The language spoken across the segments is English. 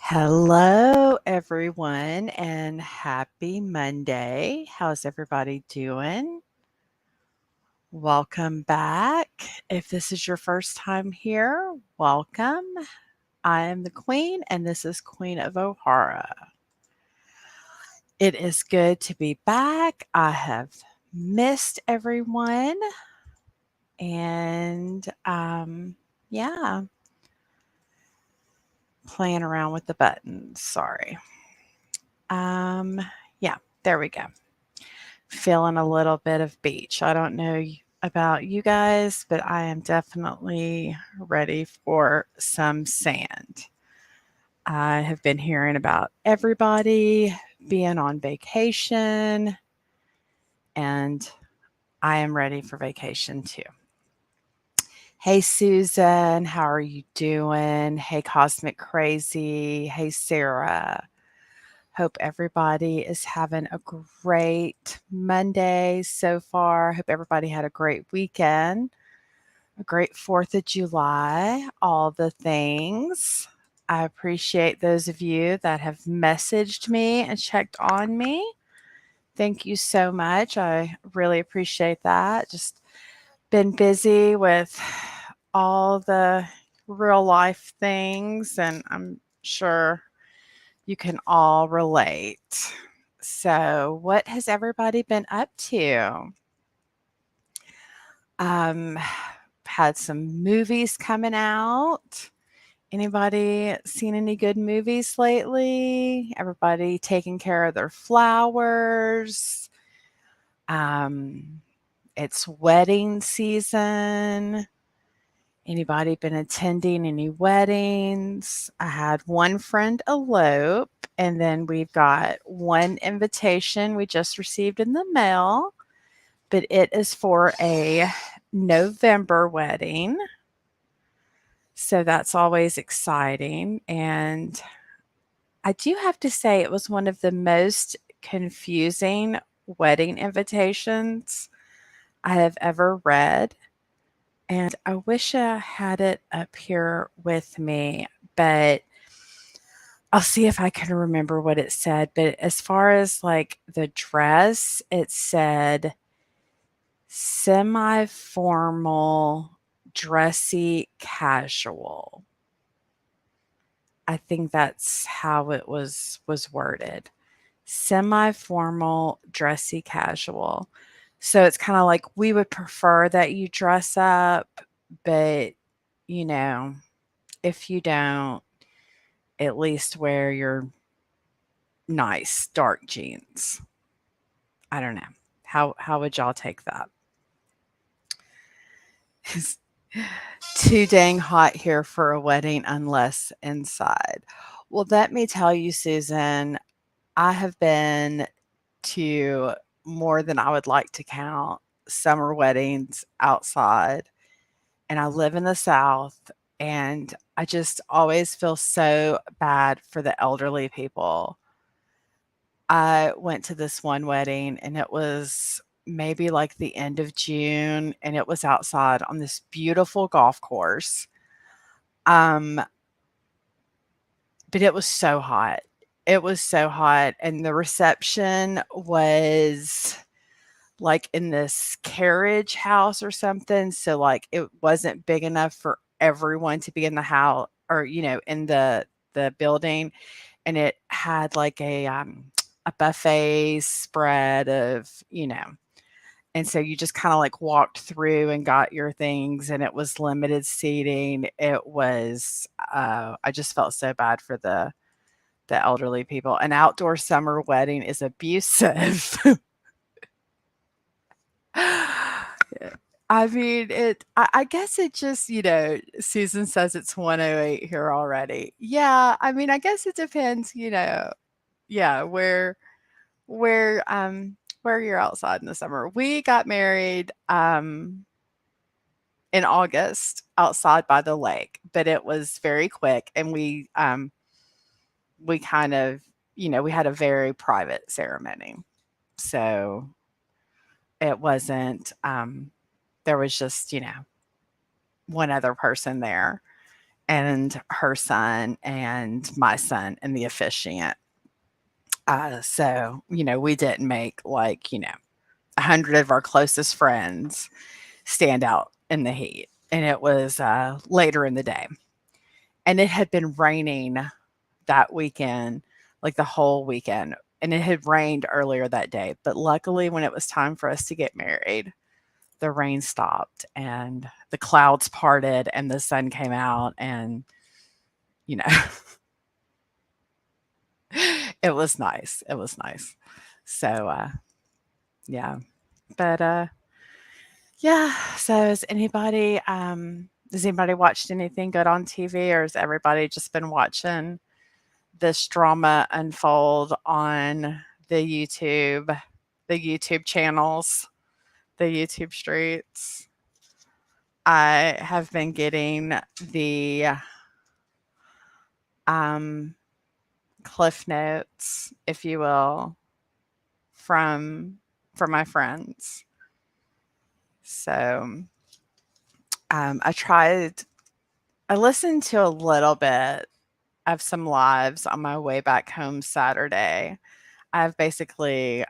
Hello, everyone, and happy Monday. How's everybody doing? Welcome back. If this is your first time here, welcome. I am the Queen, and this is Queen of O'Hara. It is good to be back. I have missed everyone, and yeah, playing around with the buttons. Sorry. Um, yeah, there we go. Feeling a little bit of beach. I don't know about you guys, but I am definitely ready for some sand. I have been hearing about everybody being on vacation, and I am ready for vacation too. Hey, Susan, how are you doing? Hey, Cosmic Crazy. Hey, Sarah. Hope everybody is having a great Monday so far. Hope everybody had a great weekend, a great 4th of July, all the things. I appreciate those of you that have messaged me and checked on me. Thank you so much. I really appreciate that. Just been busy with all the real life things, and I'm sure you can all relate. So, what has everybody been up to? Um, had some movies coming out. Anybody seen any good movies lately? Everybody taking care of their flowers. Um, it's wedding season. Anybody been attending any weddings? I had one friend elope, and then we've got one invitation we just received in the mail, but it is for a November wedding. So that's always exciting. And I do have to say, it was one of the most confusing wedding invitations I have ever read. And I wish I had it up here with me, but I'll see if I can remember what it said. But as far as like the dress, it said semi formal, dressy, casual. I think that's how it was worded. Semi formal, dressy, casual. So it's kind of like we would prefer that you dress up, but you know, if you don't, at least wear your nice dark jeans. I don't know. How would y'all take that? It's too dang hot here for a wedding unless inside. Well, let me tell you, Susan, I have been to more than I would like to count summer weddings outside, and I live in the South, and I just always feel so bad for the elderly people. I went to this one wedding, and it was maybe like the end of June, and it was outside on this beautiful golf course. Um, but it was so hot. It was so hot, and the reception was like in this carriage house or something. So like it wasn't big enough for everyone to be in the house or in the building, and it had like a buffet spread of, and so you just kind of like walked through and got your things, and it was limited seating. It was I just felt so bad for the elderly people. An outdoor summer wedding is abusive. I mean, I guess it just, Susan says it's 108 here already. Yeah, I mean, I guess it depends, yeah, where you're outside in the summer. We got married in August outside by the lake, but it was very quick, and we kind of, we had a very private ceremony. So it wasn't there was just, one other person there, and her son and my son and the officiant. So, we didn't make like, 100 of our closest friends stand out in the heat. And it was later in the day. And it had been raining that weekend, like the whole weekend. And it had rained earlier that day. But luckily, when it was time for us to get married, the rain stopped and the clouds parted and the sun came out. And, you know, it was nice. It was nice. So, yeah. But, yeah. So has anybody watched anything good on TV, or has everybody just been watching this drama unfold on the YouTube channels, the YouTube streets? I have been getting the um, cliff notes, if you will, from from my friends. So I tried. I listened to a little bit of some lives on my way back home Saturday. I've basically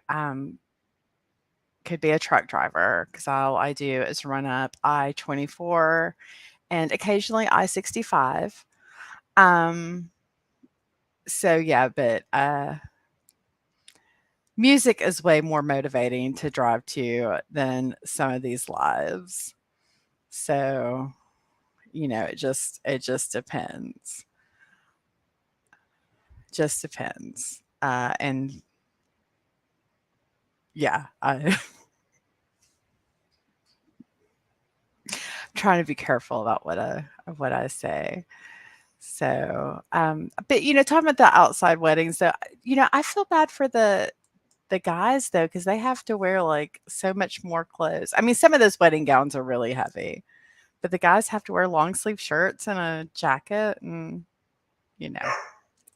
could be a truck driver because all I do is run up I-24 and occasionally I-65. Um, so yeah, but music is way more motivating to drive to than some of these lives. So, it just depends. Just depends. And yeah, I'm trying to be careful about what I say. So, but talking about the outside weddings, though, I feel bad for the guys though, because they have to wear like so much more clothes. I mean, some of those wedding gowns are really heavy, but the guys have to wear long sleeve shirts and a jacket, and you know.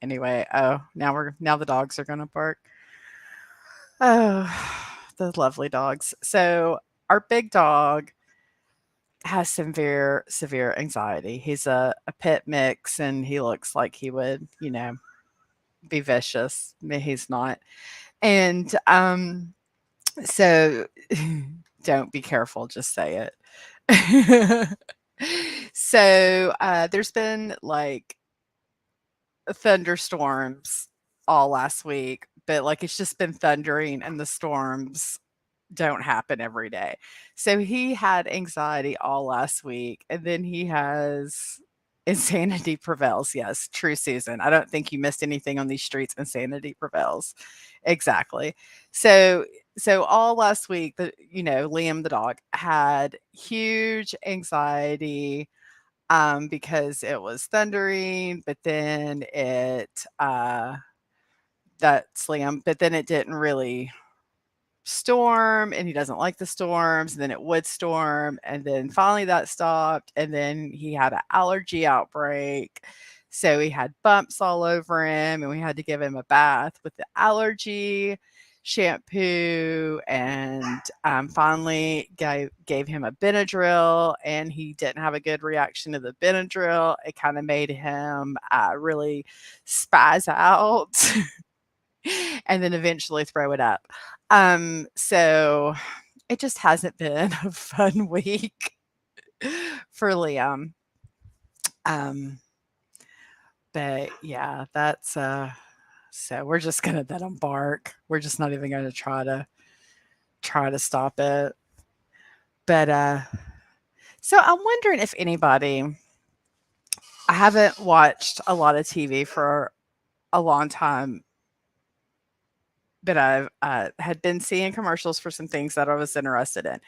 Anyway, oh, now the dogs are gonna bark. Oh, the lovely dogs. So our big dog has severe anxiety. He's a pit mix, and he looks like he would, be vicious. I mean, he's not. And so don't be careful, just say it. So there's been like thunderstorms all last week, but like it's just been thundering and the storms don't happen every day. So he had anxiety all last week, and then he has insanity prevails. Yes, true, Susan. I don't think you missed anything on these streets. Insanity prevails. Exactly. So all last week, Liam the dog had huge anxiety because it was thundering, but then that's Liam, but then it didn't really storm, and he doesn't like the storms, and then it would storm, and then finally that stopped, and then he had an allergy outbreak. So he had bumps all over him, and we had to give him a bath with the allergy shampoo, and finally gave him a Benadryl, and he didn't have a good reaction to the Benadryl. It kind of made him really spaz out and then eventually throw it up. So it just hasn't been a fun week for Liam. Um, but yeah, that's so we're just gonna let him bark. We're just not even gonna try to stop it. But so I'm wondering if anybody I haven't watched a lot of TV for a long time, but I've had been seeing commercials for some things that I was interested in.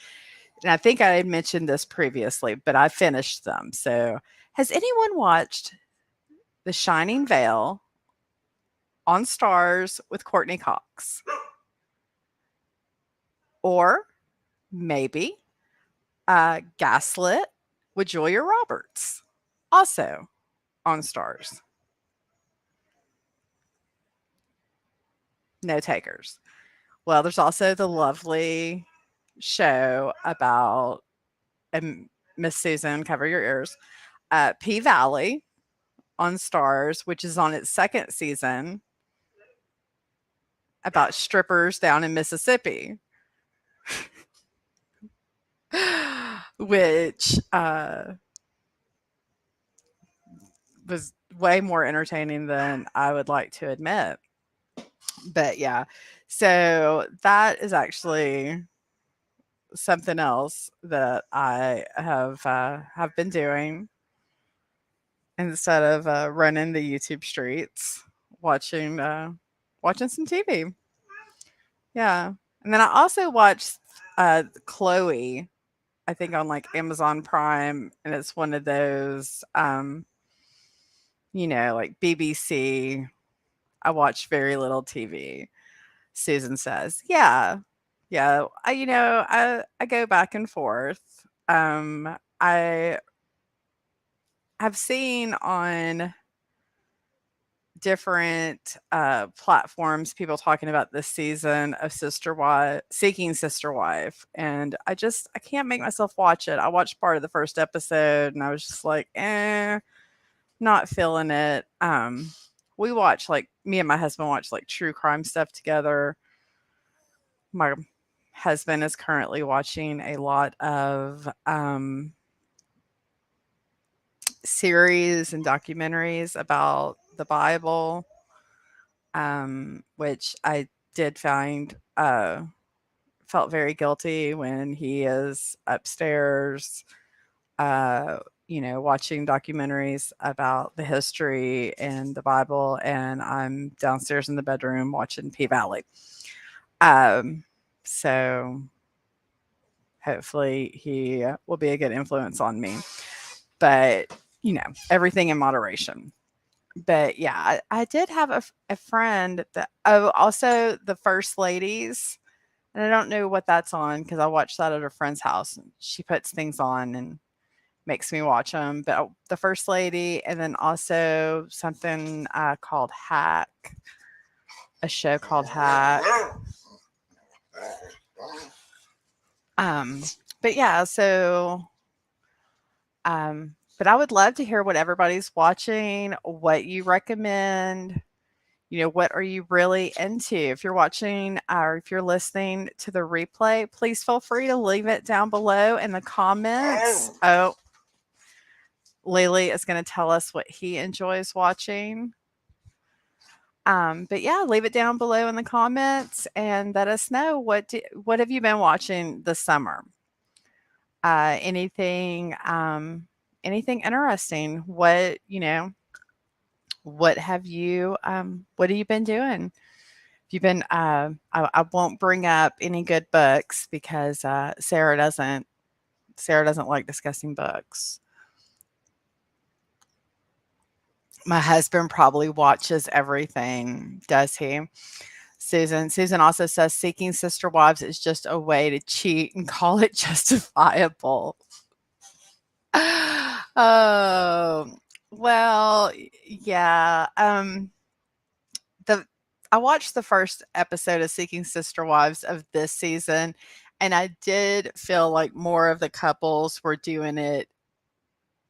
And I think I had mentioned this previously, but I finished them. So, has anyone watched The Shining Veil on Stars with Courtney Cox? Or maybe Gaslit with Julia Roberts, also on Stars? No takers. Well, there's also the lovely show about Miss Susan, cover your ears, P Valley, on Stars, which is on its second season, about strippers down in Mississippi, which was way more entertaining than I would like to admit. But yeah, so that is actually something else that I have been doing instead of running the YouTube streets, watching watching some TV. Yeah, and then I also watched Chloe. I think on like Amazon Prime, and it's one of those like BBC. I watch very little TV. Susan says, "Yeah, yeah. I go back and forth. I have seen on different platforms people talking about this season of Sister Wife, Seeking Sister Wife, and I can't make myself watch it. I watched part of the first episode, and I was just like, not feeling it. We watch like me and my husband watch like true crime stuff together. My husband is currently watching a lot of series and documentaries about the Bible, which I did find felt very guilty when he is upstairs, watching documentaries about the history and the Bible, and I'm downstairs in the bedroom watching P Valley. Um, so hopefully he will be a good influence on me, but everything in moderation. But yeah, I did have a friend that, oh, also the First Ladies. And I don't know what that's on because I watched that at a friend's house. And she puts things on and makes me watch them. But the First Lady, and then also something called Hack, a show called Hack. Um, but yeah, but I would love to hear what everybody's watching, what you recommend. What are you really into? If you're watching or if you're listening to the replay, please feel free to leave it down below in the comments. Oh, Lily is going to tell us what he enjoys watching. But yeah, leave it down below in the comments and let us know what have you been watching this summer? Anything interesting? What have you been doing? You've been I won't bring up any good books because Sarah doesn't like discussing books. My husband probably watches everything, does he? Susan also says Seeking Sister Wives is just a way to cheat and call it justifiable. Oh, well, yeah. The I watched the first episode of Seeking Sister Wives of this season, and I did feel like more of the couples were doing it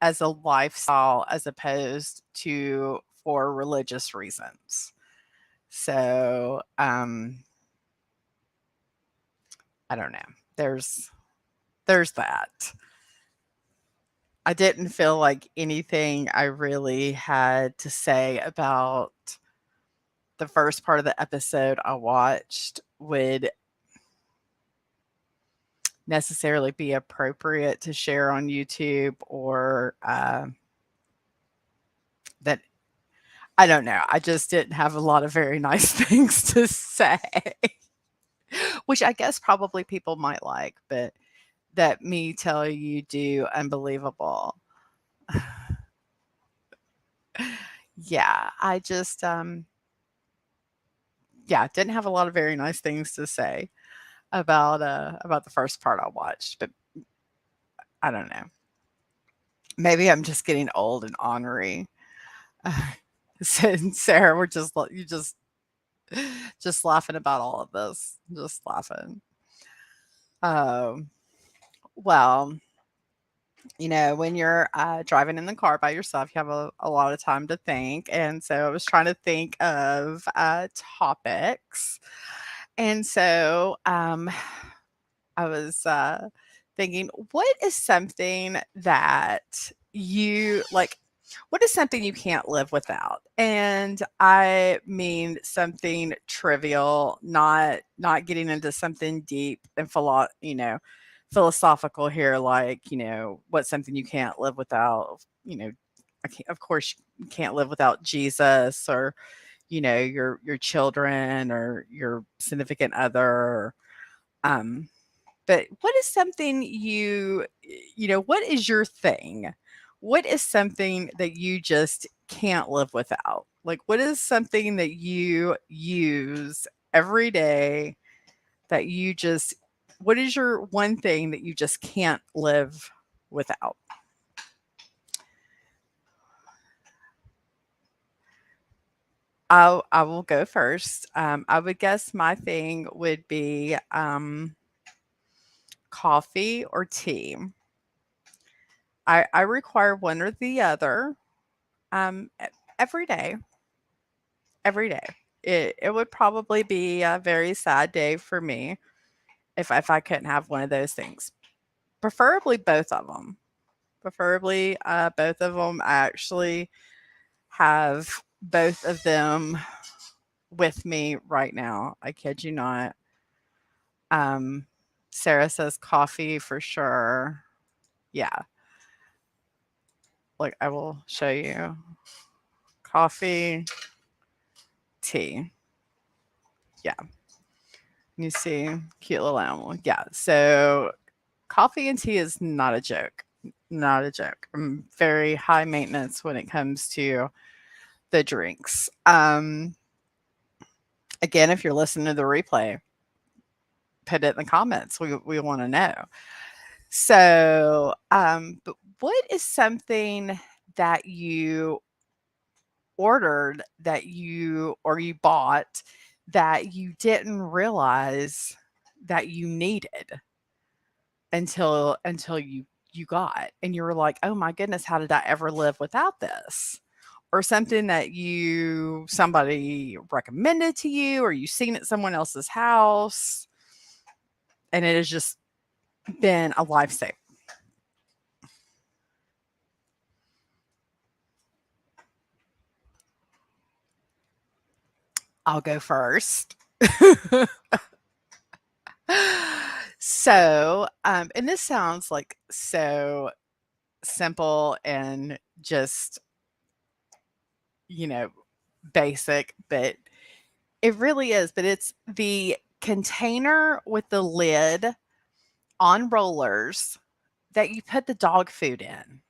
as a lifestyle as opposed to for religious reasons. So, I don't know. There's that. I didn't feel like anything I really had to say about the first part of the episode I watched would necessarily be appropriate to share on YouTube or that I don't know. I just didn't have a lot of very nice things to say, which I guess probably people might like, but that me tell you do unbelievable. Yeah, I just yeah, didn't have a lot of very nice things to say about the first part I watched, but I don't know. Maybe I'm just getting old and ornery. Sarah, we're you just laughing about all of this, just laughing. Um, well, When you're driving in the car by yourself, you have a lot of time to think. And so I was trying to think of topics. And so I was thinking, what is something that you like? What is something you can't live without? And I mean something trivial, not getting into something deep and philosophical here, like what's something you can't live without. Of course, you can't live without Jesus, or your children, or your significant other. Um, but what is something what is your thing? What is something that you just can't live without? Like, what is something that you use every day that what is your one thing that you just can't live without? I will go first. I would guess my thing would be coffee or tea. I require one or the other. Every day, every day. It would probably be a very sad day for me if I couldn't have one of those things. Preferably both of them. Preferably both of them. I actually have both of them with me right now. I kid you not. Um, Sarah says coffee for sure. Yeah, like I will show you coffee, tea. Yeah, you see, cute little animal. Yeah, so coffee and tea is not a joke. Not a joke. I'm very high maintenance when it comes to the drinks. Again, if you're listening to the replay, put it in the comments. We want to know. So, but what is something that you ordered you bought that you didn't realize that you needed until you got, and you were like, "Oh my goodness, how did I ever live without this?" Or something that you somebody recommended to you, or you seen at someone else's house, and it has just been a lifesaver. I'll go first. So, and this sounds like so simple and just, you know, basic, but it really is. But it's the container with the lid on rollers that you put the dog food in.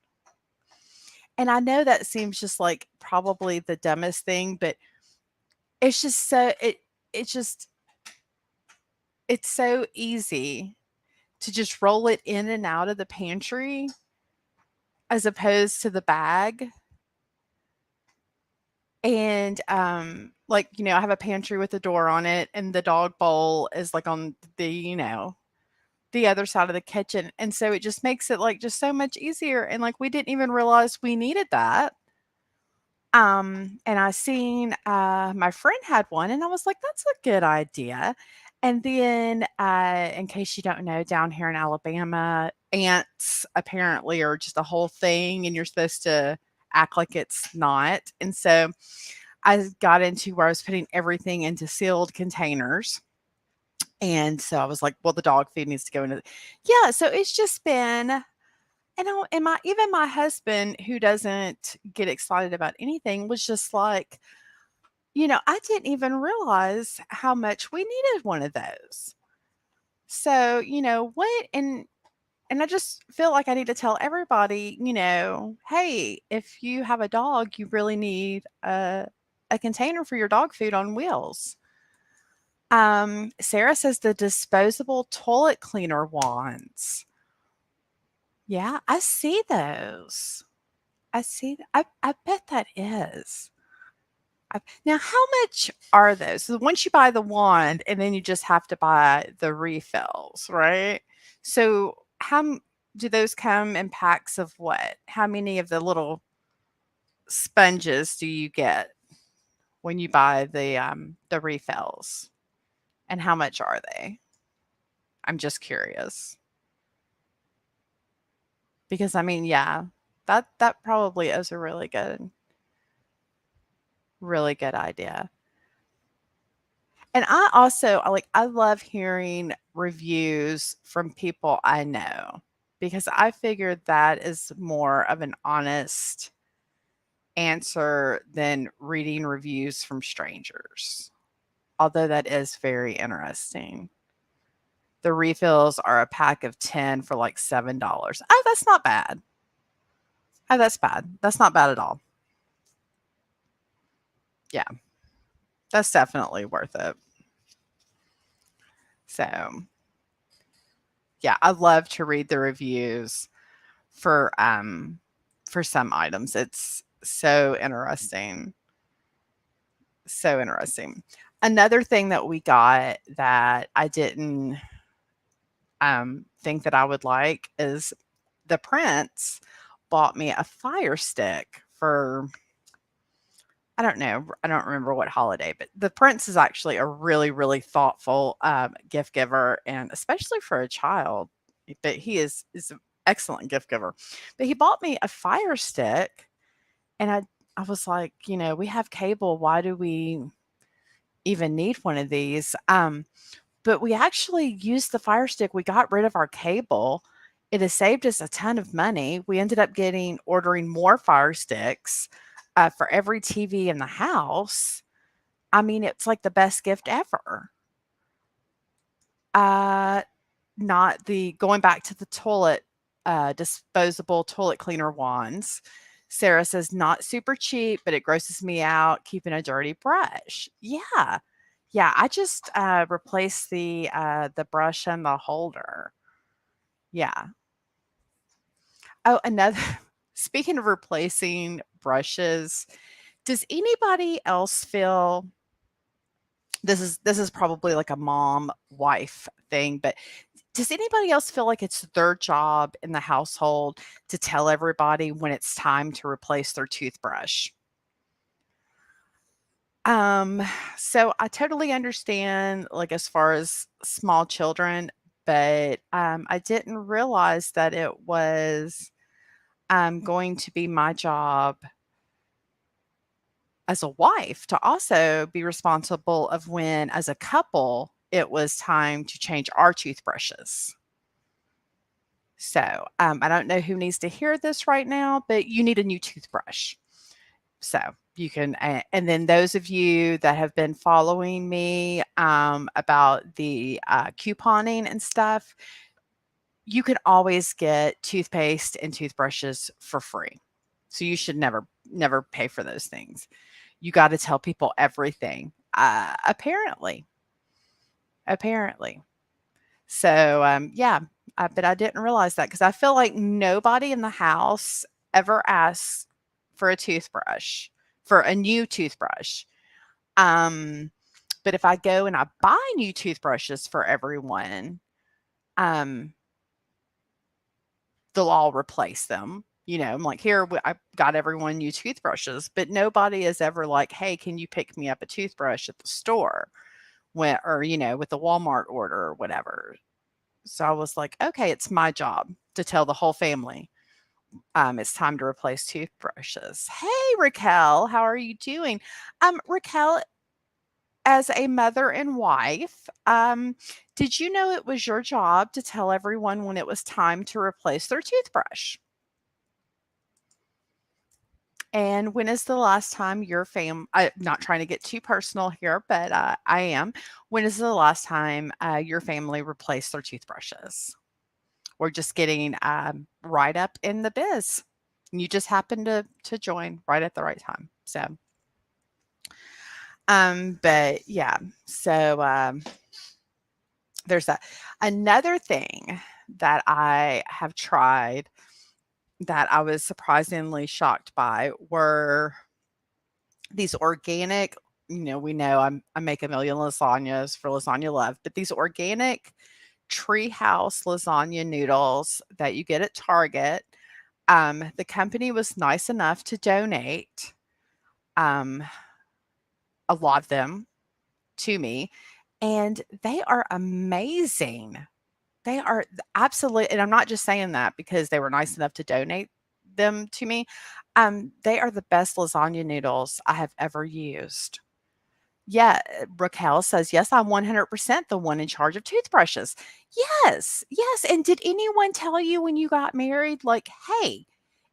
And I know that seems just like probably the dumbest thing, but it's just it's just it's so easy to just roll it in and out of the pantry as opposed to the bag. And like, I have a pantry with a door on it, and the dog bowl is like on the other side of the kitchen. And so it just makes it like just so much easier. And like we didn't even realize we needed that. And I seen my friend had one, and I was like, that's a good idea. And then in case you don't know, down here in Alabama, ants apparently are just a whole thing, and you're supposed to act like it's not. And so I got into where I was putting everything into sealed containers. And so I was like, well, the dog food needs to go into yeah, so it's just been and my even my husband, who doesn't get excited about anything, was just like, I didn't even realize how much we needed one of those. So, what and I just feel like I need to tell everybody, hey, if you have a dog, you really need a container for your dog food on wheels. Sarah says the disposable toilet cleaner wands. Yeah, I see those. I bet that is. Now, how much are those? So once you buy the wand, and then you just have to buy the refills, right? So how? do those come in packs of what? How many of the little sponges do you get when you buy the refills, and how much are they? I'm just curious. Because, I mean, yeah, that probably is a really good idea. And I love hearing reviews from people I know because I figured that is more of an honest answer than reading reviews from strangers. Although that is very interesting. The refills are a pack of 10 for like $7. Oh, that's not bad. Oh, that's bad. That's not bad at all. Yeah, that's definitely worth it. So, yeah, I love to read the reviews for for some items. It's so interesting. So interesting. Another thing that we got that I didn't think that I would like is the prince bought me a fire stick for I don't know. I don't remember what holiday, but the prince is actually a really, really thoughtful gift giver, and especially for a child. But he is an excellent gift giver. But he bought me a fire stick, and I was like, we have cable. Why do we even need one of these? But we actually used the Fire Stick. We got rid of our cable. It has saved us a ton of money. We ended up ordering more Fire Sticks for every TV in the house. I mean, it's like the best gift ever. Uh, Not the going back to the disposable toilet cleaner wands. Sarah says not super cheap, but it grosses me out keeping a dirty brush. Yeah. Yeah, I just replaced the brush and the holder. Yeah. Oh, another speaking of replacing brushes, does anybody else feel this is probably like a mom wife thing, but does anybody else feel like it's their job in the household to tell everybody when it's time to replace their toothbrush? Um, so I totally understand, like, as far as small children, but, I didn't realize that it was, going to be my job as a wife to also be responsible of when, as a couple, it was time to change our toothbrushes. So, I don't know who needs to hear this right now, but you need a new toothbrush. So you can, and then those of you that have been following me about the couponing and stuff, you can always get toothpaste and toothbrushes for free. So you should never pay for those things. You got to tell people everything. Apparently. So yeah, but I didn't realize that because I feel like nobody in the house ever asks for a toothbrush, for a new toothbrush. Um, but if I go and I buy new toothbrushes for everyone, um, they'll all replace them. I'm like, here, I got everyone new toothbrushes, but nobody is ever like, hey, can you pick me up a toothbrush at the store? Or, with the Walmart order or whatever. So I was like, okay, it's my job to tell the whole family it's time to replace toothbrushes. Hey, Raquel, how are you doing? Raquel, as a mother and wife, did you know it was your job to tell everyone when it was time to replace their toothbrush? And when is the last time I'm not trying to get too personal here, but I am. When is the last time your family replaced their toothbrushes? We're just getting right up in the biz. And you just happened to join right at the right time. So, but yeah, so there's that. Another thing that I have tried that I was surprisingly shocked by were these organic. We know I make a million lasagnas for Lasagna Love, but these organic treehouse lasagna noodles that you get at Target. The company was nice enough to donate um, a lot of them to me, and they are amazing. They are absolutely, and I'm not just saying that because they were nice enough to donate them to me. They are the best lasagna noodles I have ever used. Yeah, Raquel says, "Yes, I'm 100% the one in charge of toothbrushes." Yes, yes, and did anyone tell you when you got married, like, "Hey,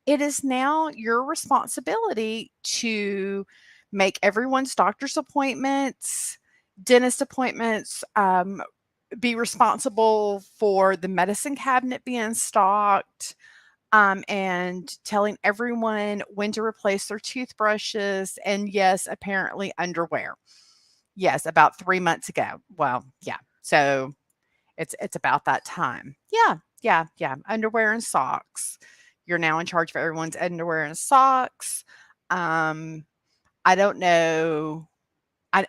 it is now your responsibility to make everyone's doctor's appointments, dentist appointments, be responsible for the medicine cabinet being stocked, and telling everyone when to replace their toothbrushes, and yes, apparently underwear." Yes, about 3 months ago. Well, yeah. So it's about that time. Yeah, yeah, yeah. Underwear and socks. You're now in charge of everyone's underwear and socks. Um, I don't know.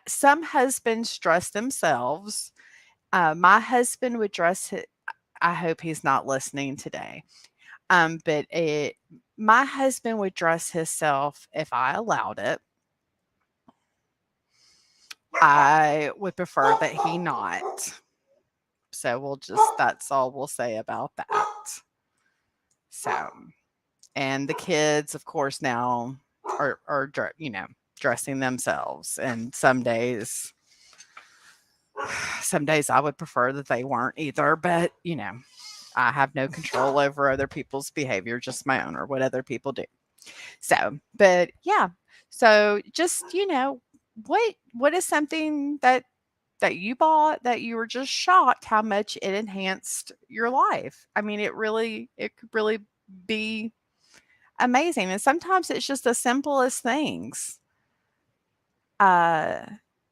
Some husbands dress themselves. My husband would dress I hope he's not listening today. But my husband would dress himself if I allowed it. I would prefer that he not. So that's all we'll say about that. So, and the kids, of course, now are dressing themselves. And some days I would prefer that they weren't either. But I have no control over other people's behavior, just my own or what other people do. So, but yeah. So just what is something that you bought that you were just shocked how much it enhanced your life? I mean, it could really be amazing, and sometimes it's just the simplest things. Uh,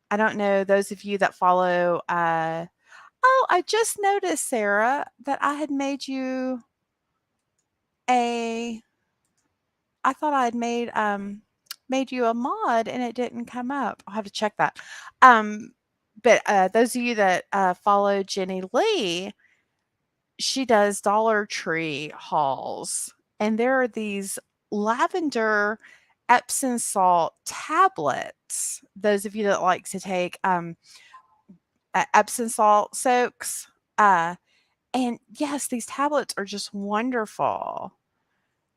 I don't know those of you that follow, oh, I just noticed, Sarah, that I had made you a I thought I had made you a mod and it didn't come up. I'll have to check that. Um, but, those of you that, follow Jenny Lee, she does Dollar Tree hauls, and there are these lavender Epsom salt tablets. Those of you that like to take, Epsom salt soaks, uh, and yes, these tablets are just wonderful.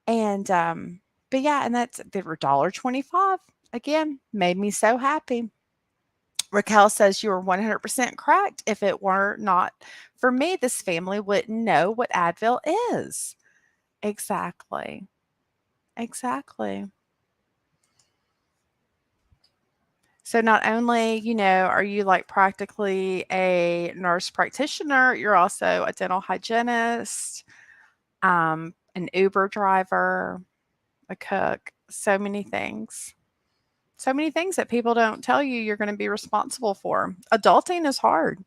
And, but yeah, and they were $1.25. Again, made me so happy. Raquel says you are 100% correct. If it were not for me, this family wouldn't know what Advil is. Exactly. Exactly. So not only, are you like practically a nurse practitioner, you're also a dental hygienist, an Uber driver, a cook, so many things. So many things that people don't tell you you're going to be responsible for. Adulting is hard.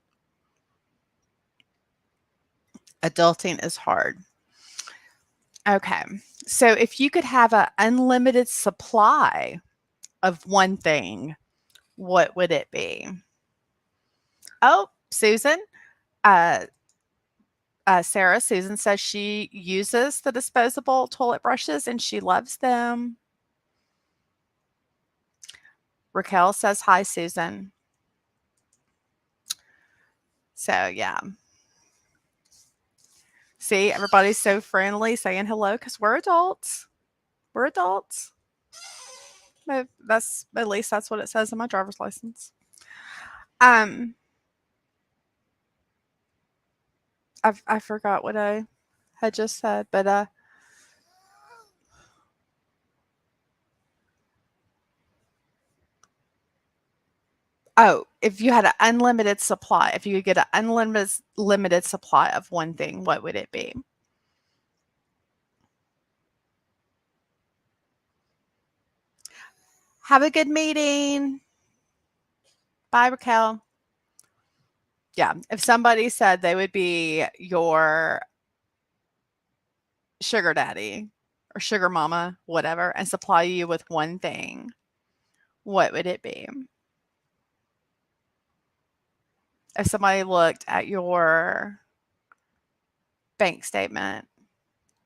Adulting is hard. Okay. So if you could have an unlimited supply of one thing, what would it be? Oh, Susan, uh, Sarah, Susan says she uses the disposable toilet brushes and she loves them. Raquel says hi, Susan. So, yeah. See, everybody's so friendly saying hello because we're adults. We're adults. That's at least that's what it says in my driver's license. Um, I forgot what I had just said, but oh, if you had an unlimited supply, if you could get an unlimited limited supply of one thing, what would it be? Have a good meeting. Bye, Raquel. Yeah, if somebody said they would be your sugar daddy or sugar mama, whatever, and supply you with one thing, what would it be? If somebody looked at your bank statement,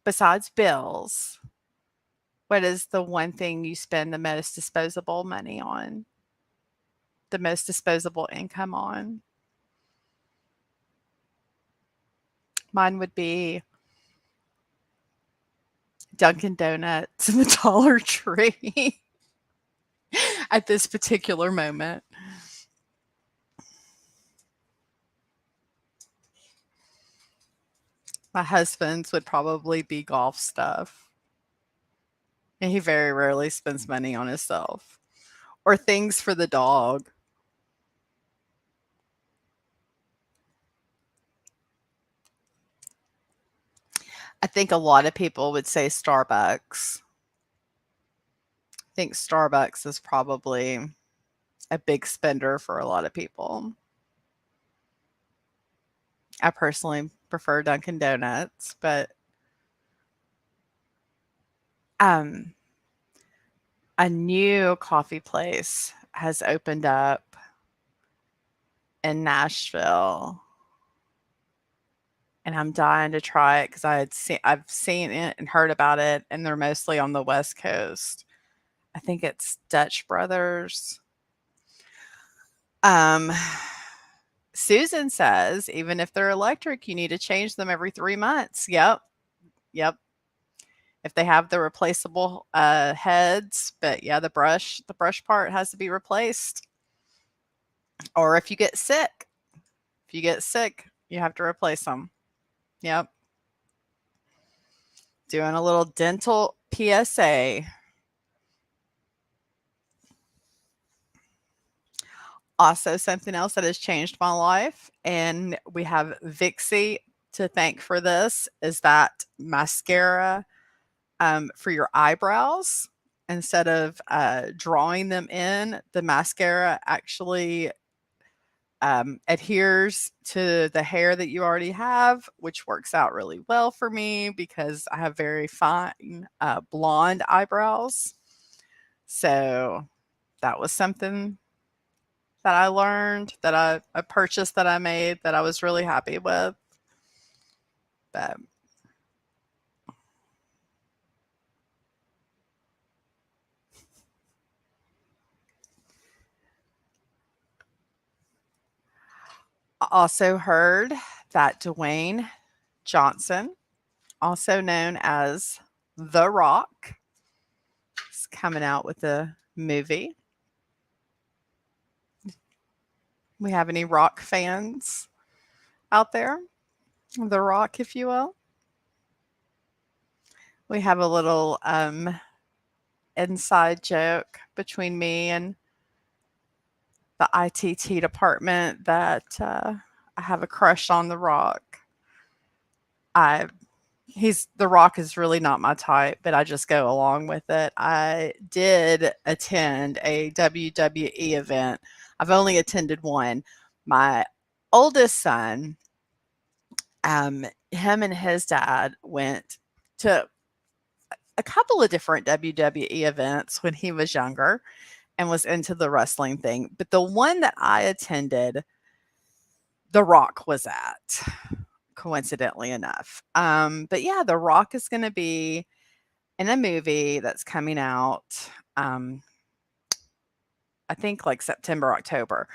besides bills, what is the one thing you spend the most disposable money on, the most disposable income on? Mine would be Dunkin' Donuts and the Dollar Tree at this particular moment. My husband's would probably be golf stuff. And he very rarely spends money on himself or things for the dog. I think a lot of people would say Starbucks. I think Starbucks is probably a big spender for a lot of people. I personally prefer Dunkin' Donuts, but um, a new coffee place has opened up in Nashville, and I'm dying to try it because I've seen it and heard about it, and they're mostly on the West Coast. I think it's Dutch Brothers. Um, Susan says even if they're electric, you need to change them every 3 months. Yep, yep. If they have the replaceable heads, but yeah, the brush part has to be replaced. Or if you get sick, you have to replace them. Yep. Doing a little dental PSA. Also, something else that has changed my life, and we have Vixie to thank for this, is that mascara for your eyebrows. Instead of drawing them in, the mascara actually adheres to the hair that you already have, which works out really well for me because I have very fine blonde eyebrows. So that was something that I learned, that a purchase that I made that I was really happy with. But I also heard that Dwayne Johnson, also known as The Rock, is coming out with a movie. We have any rock fans out there? The Rock, if you will. We have a little inside joke between me and the ITT department that I have a crush on The Rock. I He's The Rock is really not my type, but I just go along with it. I did attend a WWE event. I've only attended one. My oldest son, him and his dad went to a couple of different WWE events when he was younger and was into the wrestling thing. But the one that I attended, The Rock was at, coincidentally enough. But yeah, The Rock is going to be in a movie that's coming out, um, I think like September, October.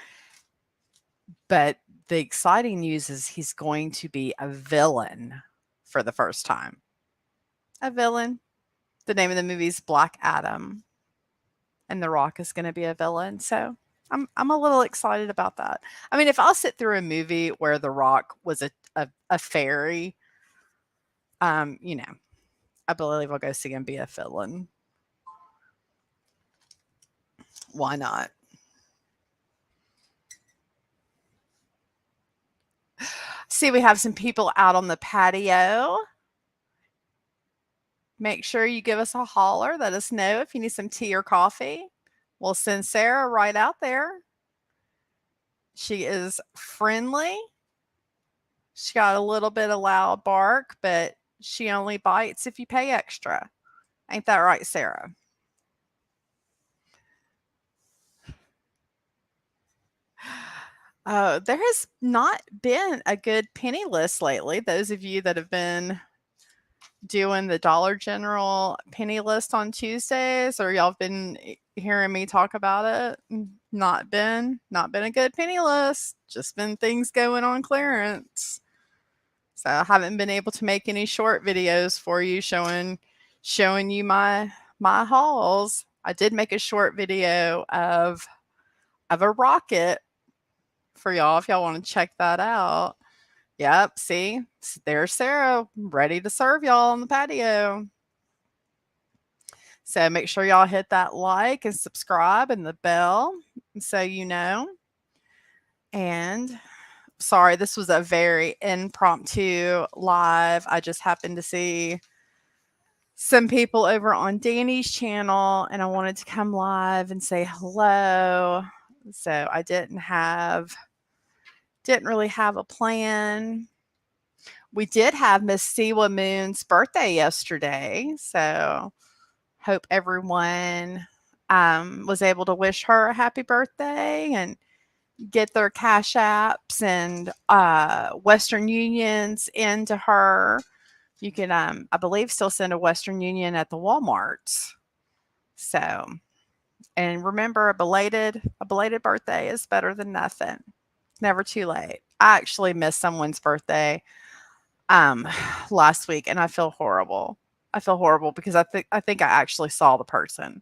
But the exciting news is he's going to be a villain for the first time. A villain. The name of the movie is Black Adam, and The Rock is going to be a villain. So I'm a little excited about that. I mean, if I'll sit through a movie where The Rock was a fairy, you know, I believe I'll go see him be a villain. Why not? See, we have some people out on the patio. Make sure you give us a holler. Let us know if you need some tea or coffee. We'll send Sarah right out there. She is friendly. She got a little bit of loud bark, but she only bites if you pay extra. Ain't that right, Sarah? There has not been a good penny list lately. Those of you that have been doing the Dollar General penny list on Tuesdays, or y'all have been hearing me talk about it, not been a good penny list. Just been things going on clearance. So I haven't been able to make any short videos for you showing you my hauls. I did make a short video of a rocket for y'all if y'all want to check that out. Yep, see? There's Sarah ready to serve y'all on the patio. So make sure y'all hit that like and subscribe and the bell so you know. And sorry, this was a very impromptu live. I just happened to see some people over on Danny's channel and I wanted to come live and say hello. So I didn't really have a plan. We did have Miss Siwa Moon's birthday yesterday, so hope everyone was able to wish her a happy birthday and get their cash apps and Western Unions into her. You can, I believe, still send a Western Union at the Walmarts. So, and remember, a belated birthday is better than nothing. Never too late. I actually missed someone's birthday um last week and I feel horrible. I feel horrible because I think I actually saw the person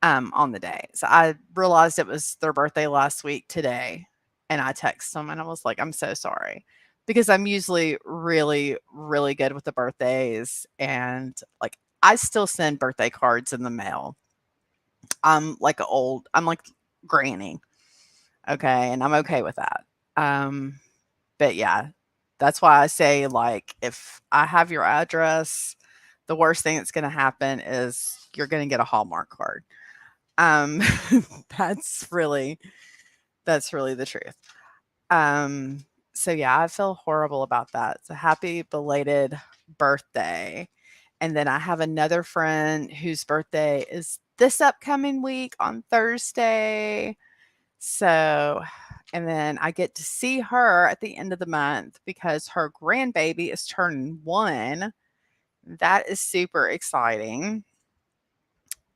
on the day. So I realized it was their birthday last week today and I texted them and I was like, "I'm so sorry." Because I'm usually really really good with the birthdays and like I still send birthday cards in the mail. I'm like granny. Okay, and I'm okay with that. Um But yeah, that's why I say, like, if I have your address, the worst thing that's gonna happen is you're gonna get a Hallmark card. Um, that's really that's really the truth. Um, so yeah, I feel horrible about that. So happy belated birthday. And then I have another friend whose birthday is this upcoming week on Thursday. So, and then I get to see her at the end of the month because her grandbaby is turning 1. That is super exciting.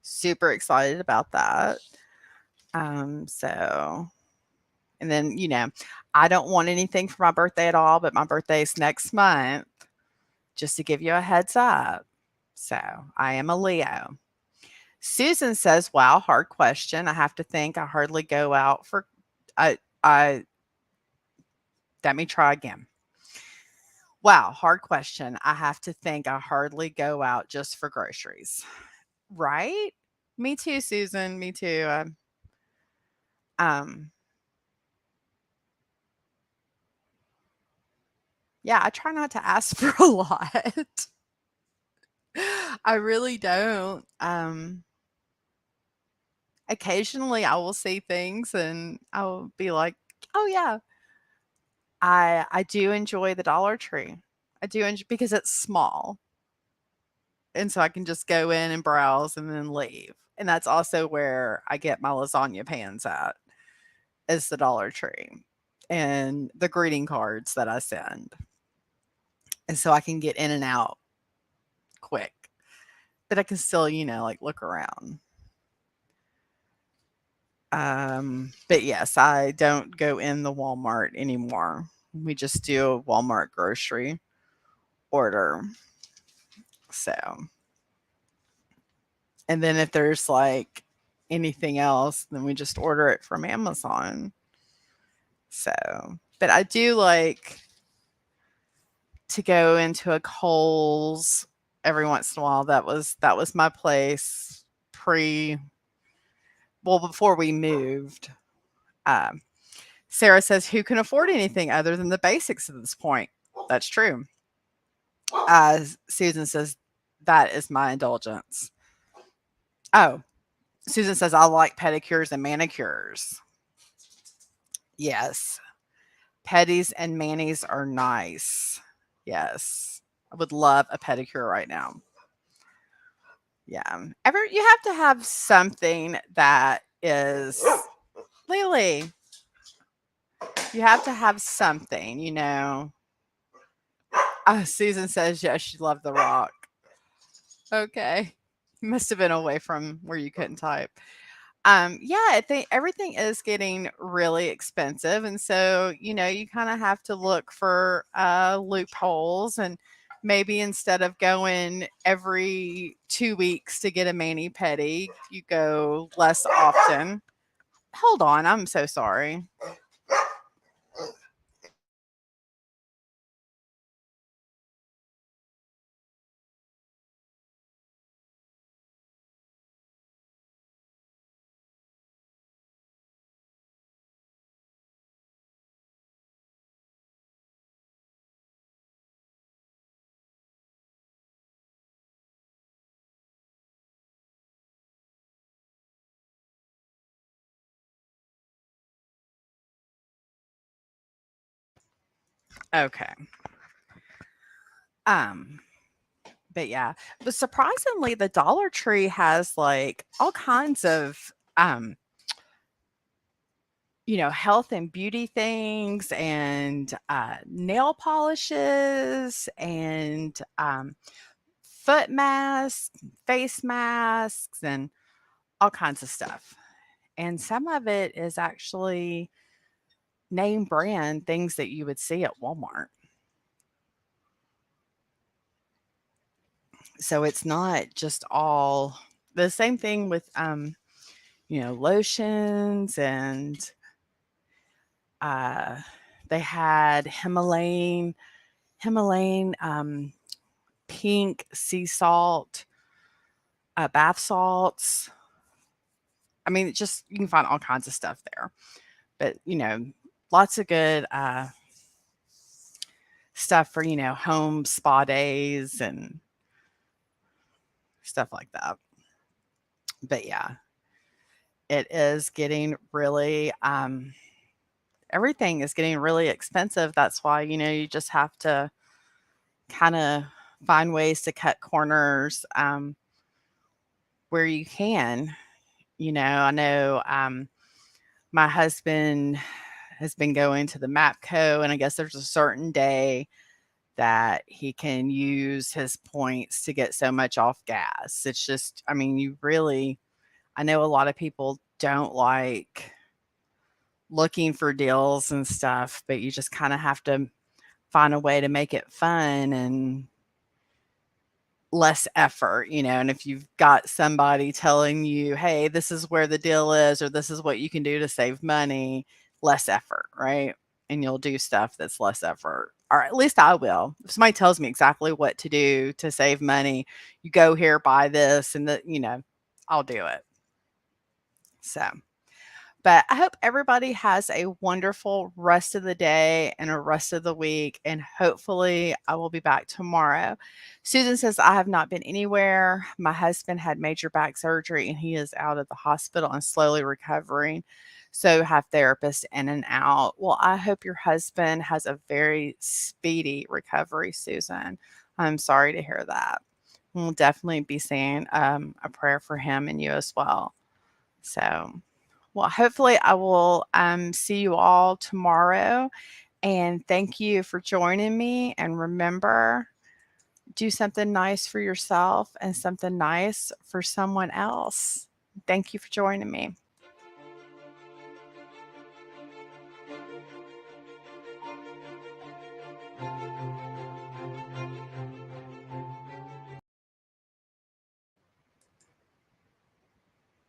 Super excited about that. So and then, I don't want anything for my birthday at all, but my birthday is next month, just to give you a heads up. So, I am a Leo. Susan says, "Wow, hard question. I have to think. I hardly go out for I let me try again. Wow, hard question. I have to think. I hardly go out just for groceries." Right? Me too, Susan. Me too. Um, yeah, I try not to ask for a lot. I really don't. Occasionally I will see things and I'll be like, "Oh yeah, I do enjoy the Dollar Tree. I do enjoy because it's small." And so I can just go in and browse and then leave. And that's also where I get my lasagna pans at, is the Dollar Tree and the greeting cards that I send. And so I can get in and out quick, but I can still, like look around. But yes, I don't go in the Walmart anymore. We just do a Walmart grocery order. So, and then if there's like anything else, then we just order it from Amazon. So, but I do like to go into a Kohl's every once in a while. That was my place pre well before we moved. Um, Sarah says, "Who can afford anything other than the basics at this point?" That's true. Susan says, "That is my indulgence." Oh, Susan says, "I like pedicures and manicures." Yes, pedis and manis are nice. Yes, I would love a pedicure right now. Yeah, you have to have something that is Lily. You have to have something, you know. Susan says yes, she loved The Rock. Okay. You must have been away from where you couldn't type. Yeah, I think everything is getting really expensive, and so, you know, you kinda have to look for, loopholes, and maybe instead of going every 2 weeks to get a mani-pedi, you go less often. Hold on, I'm so sorry. Okay. Um, but yeah, but surprisingly, the Dollar Tree has, like, all kinds of, you know, health and beauty things and, nail polishes and, foot masks, face masks, and all kinds of stuff. And some of it is actually name brand things that you would see at Walmart. So it's not just all the same thing with, you know, lotions and, uh, they had Himalayan, pink sea salt, bath salts. I mean, it just you can find all kinds of stuff there. But, you know, lots of good, stuff for, you know, home spa days and stuff like that. But yeah, it is getting really, everything is getting really expensive. That's why, you know, you just have to kinda find ways to cut corners, where you can. You know, my husband has been going to the MAPCO, and I guess there's a certain day that he can use his points to get so much off gas. It's just, I mean, you really, I know a lot of people don't like looking for deals and stuff, but you just kind of have to find a way to make it fun and less effort, you know. And if you've got somebody telling you, hey, this is where the deal is, or this is what you can do to save money, less effort, right? And you'll do stuff that's less effort. Or at least I will. If somebody tells me exactly what to do to save money, you go here, buy this, and the, you know, I'll do it. So but I hope everybody has a wonderful rest of the day and a rest of the week. And hopefully, I will be back tomorrow. Susan says, I have not been anywhere. My husband had major back surgery and he is out of the hospital and slowly recovering. So, have therapists in and out. Well, I hope your husband has a very speedy recovery, Susan. I'm sorry to hear that. We'll definitely be saying a prayer for him and you as well. So, well, hopefully, I will see you all tomorrow. And thank you for joining me. And remember, do something nice for yourself and something nice for someone else. Thank you for joining me.